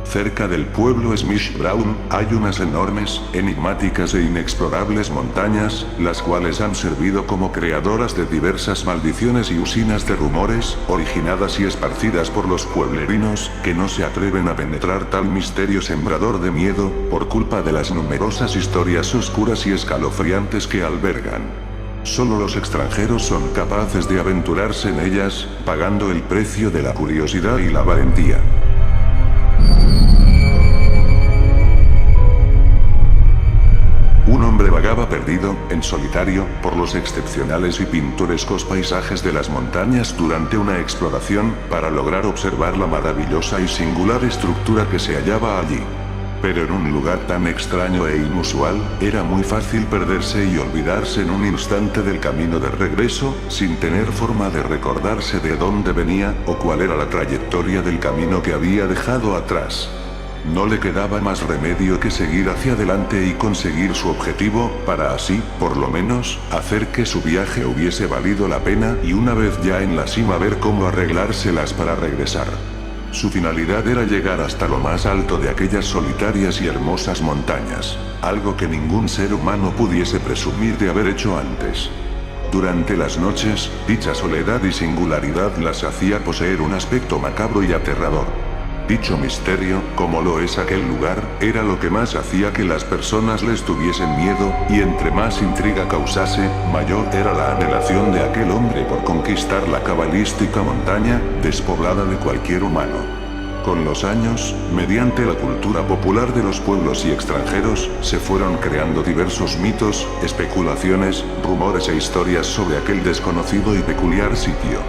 Cerca del pueblo Smish Brown, hay unas enormes, enigmáticas e inexplorables montañas, las cuales han servido como creadoras de diversas maldiciones y usinas de rumores, originadas y esparcidas por los pueblerinos, que no se atreven a penetrar tal misterio sembrador de miedo, por culpa de las numerosas historias oscuras y escalofriantes que albergan. Solo los extranjeros son capaces de aventurarse en ellas, pagando el precio de la curiosidad y la valentía. Un hombre vagaba perdido, en solitario, por los excepcionales y pintorescos paisajes de las montañas durante una exploración, para lograr observar la maravillosa y singular estructura que se hallaba allí. Pero en un lugar tan extraño e inusual, era muy fácil perderse y olvidarse en un instante del camino de regreso, sin tener forma de recordarse de dónde venía, o cuál era la trayectoria del camino que había dejado atrás. No le quedaba más remedio que seguir hacia adelante y conseguir su objetivo, para así, por lo menos, hacer que su viaje hubiese valido la pena y una vez ya en la cima ver cómo arreglárselas para regresar. Su finalidad era llegar hasta lo más alto de aquellas solitarias y hermosas montañas, algo que ningún ser humano pudiese presumir de haber hecho antes. Durante las noches, dicha soledad y singularidad las hacía poseer un aspecto macabro y aterrador. Dicho misterio, como lo es aquel lugar, era lo que más hacía que las personas les tuviesen miedo, y entre más intriga causase, mayor era la anhelación de aquel hombre por conquistar la cabalística montaña, despoblada de cualquier humano. Con los años, mediante la cultura popular de los pueblos y extranjeros, se fueron creando diversos mitos, especulaciones, rumores e historias sobre aquel desconocido y peculiar sitio.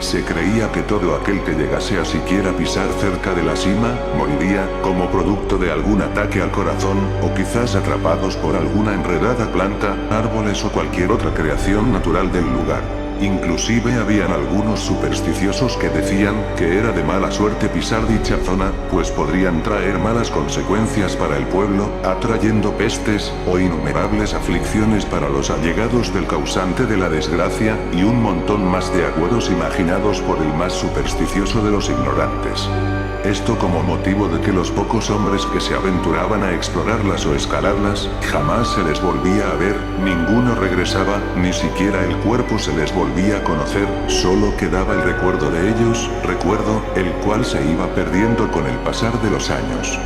Se creía que todo aquel que llegase a siquiera pisar cerca de la cima, moriría, como producto de algún ataque al corazón, o quizás atrapados por alguna enredada planta, árboles o cualquier otra creación natural del lugar. Inclusive habían algunos supersticiosos que decían que era de mala suerte pisar dicha zona, pues podrían traer malas consecuencias para el pueblo, atrayendo pestes, o innumerables aflicciones para los allegados del causante de la desgracia, y un montón más de agüeros imaginados por el más supersticioso de los ignorantes. Esto como motivo de que los pocos hombres que se aventuraban a explorarlas o escalarlas, jamás se les volvía a ver, ninguno regresaba, ni siquiera el cuerpo se les volvía a conocer, solo quedaba el recuerdo de ellos, recuerdo, el cual se iba perdiendo con el pasar de los años.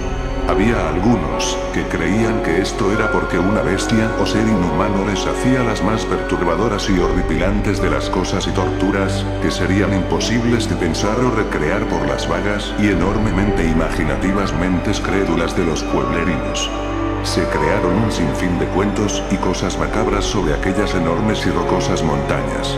Había algunos que creían que esto era porque una bestia o ser inhumano les hacía las más perturbadoras y horripilantes de las cosas y torturas, que serían imposibles de pensar o recrear por las vagas y enormemente imaginativas mentes crédulas de los pueblerinos. Se crearon un sinfín de cuentos y cosas macabras sobre aquellas enormes y rocosas montañas.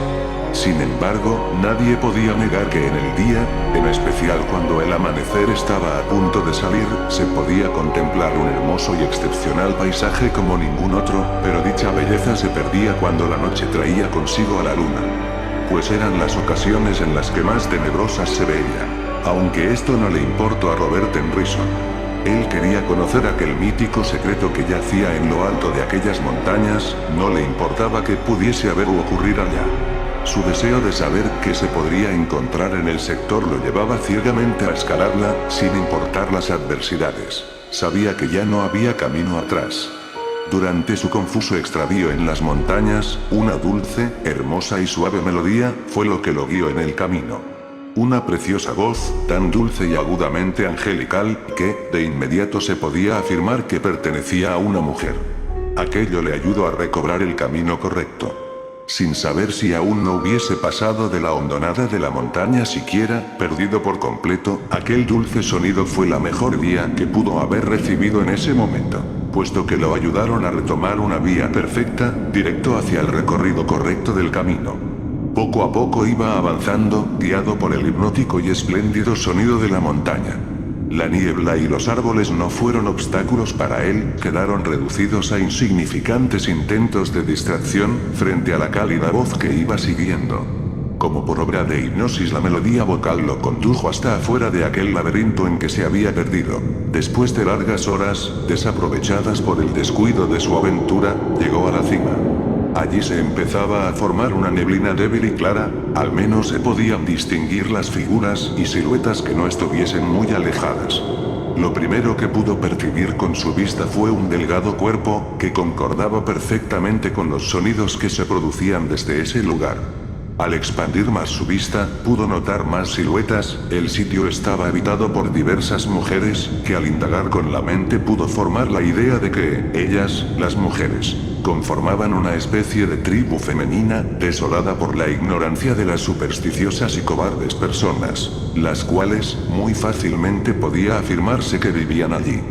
Sin embargo, nadie podía negar que en el día, en especial cuando el amanecer estaba a punto de salir, se podía contemplar un hermoso y excepcional paisaje como ningún otro, pero dicha belleza se perdía cuando la noche traía consigo a la luna. Pues eran las ocasiones en las que más tenebrosas se veía. Aunque esto no le importó a Robert Henryson. Él quería conocer aquel mítico secreto que yacía en lo alto de aquellas montañas, no le importaba qué pudiese haber o ocurrir allá. Su deseo de saber qué se podría encontrar en el sector lo llevaba ciegamente a escalarla, sin importar las adversidades. Sabía que ya no había camino atrás. Durante su confuso extravío en las montañas, una dulce, hermosa y suave melodía fue lo que lo guió en el camino. Una preciosa voz, tan dulce y agudamente angelical, que, de inmediato se podía afirmar que pertenecía a una mujer. Aquello le ayudó a recobrar el camino correcto. Sin saber si aún no hubiese pasado de la hondonada de la montaña siquiera, perdido por completo, aquel dulce sonido fue la mejor guía que pudo haber recibido en ese momento, puesto que lo ayudaron a retomar una vía perfecta, directo hacia el recorrido correcto del camino. Poco a poco iba avanzando, guiado por el hipnótico y espléndido sonido de la montaña. La niebla y los árboles no fueron obstáculos para él, quedaron reducidos a insignificantes intentos de distracción, frente a la cálida voz que iba siguiendo. Como por obra de hipnosis, la melodía vocal lo condujo hasta afuera de aquel laberinto en que se había perdido. Después de largas horas, desaprovechadas por el descuido de su aventura, llegó a la cima. Allí se empezaba a formar una neblina débil y clara, al menos se podían distinguir las figuras y siluetas que no estuviesen muy alejadas. Lo primero que pudo percibir con su vista fue un delgado cuerpo, que concordaba perfectamente con los sonidos que se producían desde ese lugar. Al expandir más su vista, pudo notar más siluetas. El sitio estaba habitado por diversas mujeres, que al indagar con la mente pudo formar la idea de que, ellas, las mujeres, conformaban una especie de tribu femenina, desolada por la ignorancia de las supersticiosas y cobardes personas, las cuales, muy fácilmente podía afirmarse que vivían allí.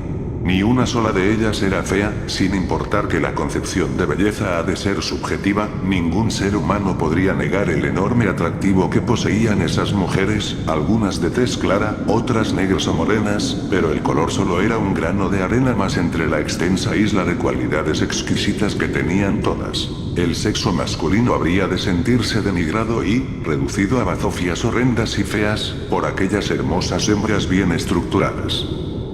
Ni una sola de ellas era fea, sin importar que la concepción de belleza ha de ser subjetiva, ningún ser humano podría negar el enorme atractivo que poseían esas mujeres, algunas de tez clara, otras negras o morenas, pero el color solo era un grano de arena más entre la extensa isla de cualidades exquisitas que tenían todas. El sexo masculino habría de sentirse denigrado y, reducido a bazofias horrendas y feas, por aquellas hermosas hembras bien estructuradas.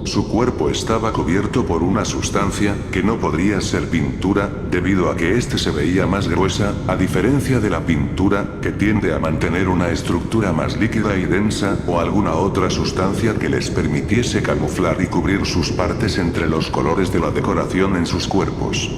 Su cuerpo estaba cubierto por una sustancia, que no podría ser pintura, debido a que éste se veía más gruesa, a diferencia de la pintura, que tiende a mantener una estructura más líquida y densa, o alguna otra sustancia que les permitiese camuflar y cubrir sus partes entre los colores de la decoración en sus cuerpos.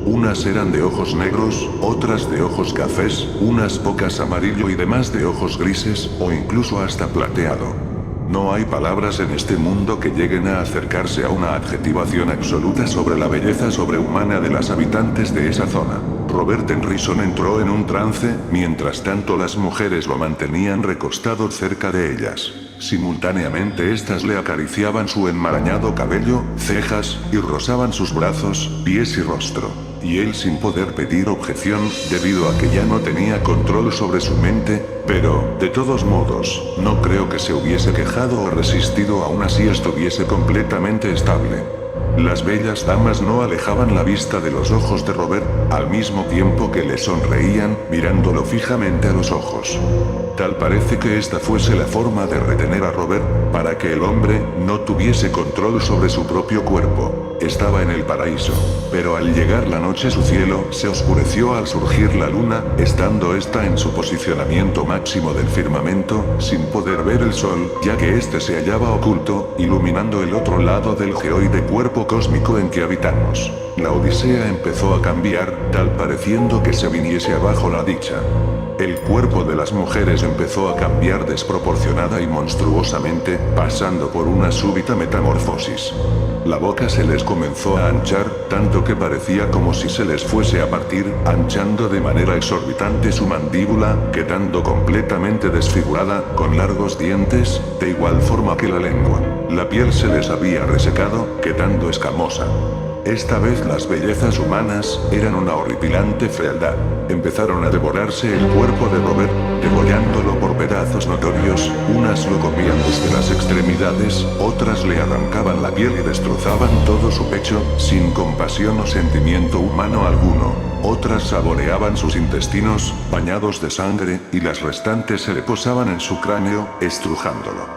Unas eran de ojos negros, otras de ojos cafés, unas pocas amarillo y demás de ojos grises, o incluso hasta plateado. No hay palabras en este mundo que lleguen a acercarse a una adjetivación absoluta sobre la belleza sobrehumana de las habitantes de esa zona. Robert Tennyson entró en un trance, mientras tanto las mujeres lo mantenían recostado cerca de ellas. Simultáneamente estas le acariciaban su enmarañado cabello, cejas, y rozaban sus brazos, pies y rostro. Y él, sin poder pedir objeción, debido a que ya no tenía control sobre su mente, pero, de todos modos, no creo que se hubiese quejado o resistido aún así estuviese completamente estable. Las bellas damas no alejaban la vista de los ojos de Robert, al mismo tiempo que le sonreían, mirándolo fijamente a los ojos. Tal parece que esta fuese la forma de retener a Robert, para que el hombre no tuviese control sobre su propio cuerpo. Estaba en el paraíso, pero al llegar la noche su cielo se oscureció al surgir la luna, estando ésta en su posicionamiento máximo del firmamento, sin poder ver el sol, ya que éste se hallaba oculto, iluminando el otro lado del geoide cuerpo cósmico en que habitamos. La odisea empezó a cambiar, tal pareciendo que se viniese abajo la dicha. El cuerpo de las mujeres empezó a cambiar desproporcionada y monstruosamente, pasando por una súbita metamorfosis. La boca se les comenzó a anchar, tanto que parecía como si se les fuese a partir, anchando de manera exorbitante su mandíbula, quedando completamente desfigurada, con largos dientes, de igual forma que la lengua. La piel se les había resecado, quedando escamosa. Esta vez las bellezas humanas eran una horripilante fealdad. Empezaron a devorarse el cuerpo de Robert, degollándolo por pedazos notorios, unas lo comían desde las extremidades, otras le arrancaban la piel y destrozaban todo su pecho, sin compasión o sentimiento humano alguno. Otras saboreaban sus intestinos, bañados de sangre, y las restantes se le posaban en su cráneo, estrujándolo.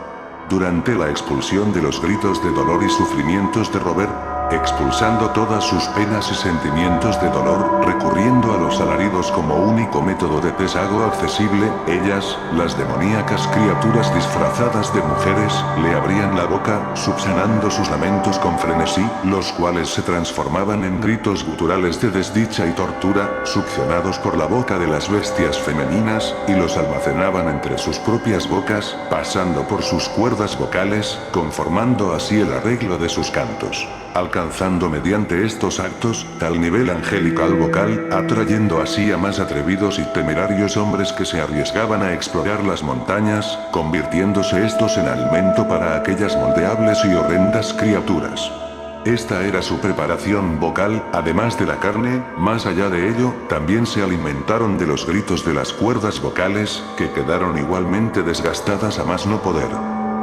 Durante la expulsión de los gritos de dolor y sufrimientos de Robert, expulsando todas sus penas y sentimientos de dolor, recurriendo a los alaridos como único método de desahogo accesible, ellas, las demoníacas criaturas disfrazadas de mujeres, le abrían la boca, subsanando sus lamentos con frenesí, los cuales se transformaban en gritos guturales de desdicha y tortura, succionados por la boca de las bestias femeninas, y los almacenaban entre sus propias bocas, pasando por sus cuerdas vocales, conformando así el arreglo de sus cantos. Alcanzando mediante estos actos, tal nivel angelical vocal, atrayendo así a más atrevidos y temerarios hombres que se arriesgaban a explorar las montañas, convirtiéndose estos en alimento para aquellas moldeables y horrendas criaturas. Esta era su preparación vocal, además de la carne. Más allá de ello, también se alimentaron de los gritos de las cuerdas vocales, que quedaron igualmente desgastadas a más no poder.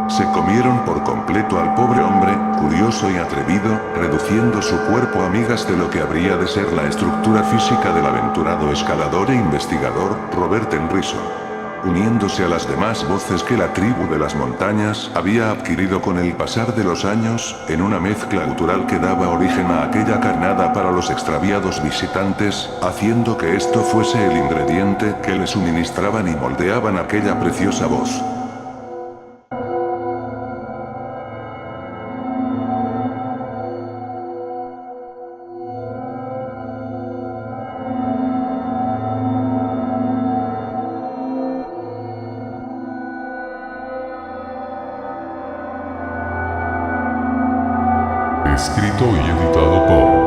Se comieron por completo al pobre hombre, curioso y atrevido, reduciendo su cuerpo a migas de lo que habría de ser la estructura física del aventurado escalador e investigador, Robert Tennyson. Uniéndose a las demás voces que la tribu de las montañas había adquirido con el pasar de los años, en una mezcla gutural que daba origen a aquella carnada para los extraviados visitantes, haciendo que esto fuese el ingrediente que le suministraban y moldeaban aquella preciosa voz. Escrito y editado por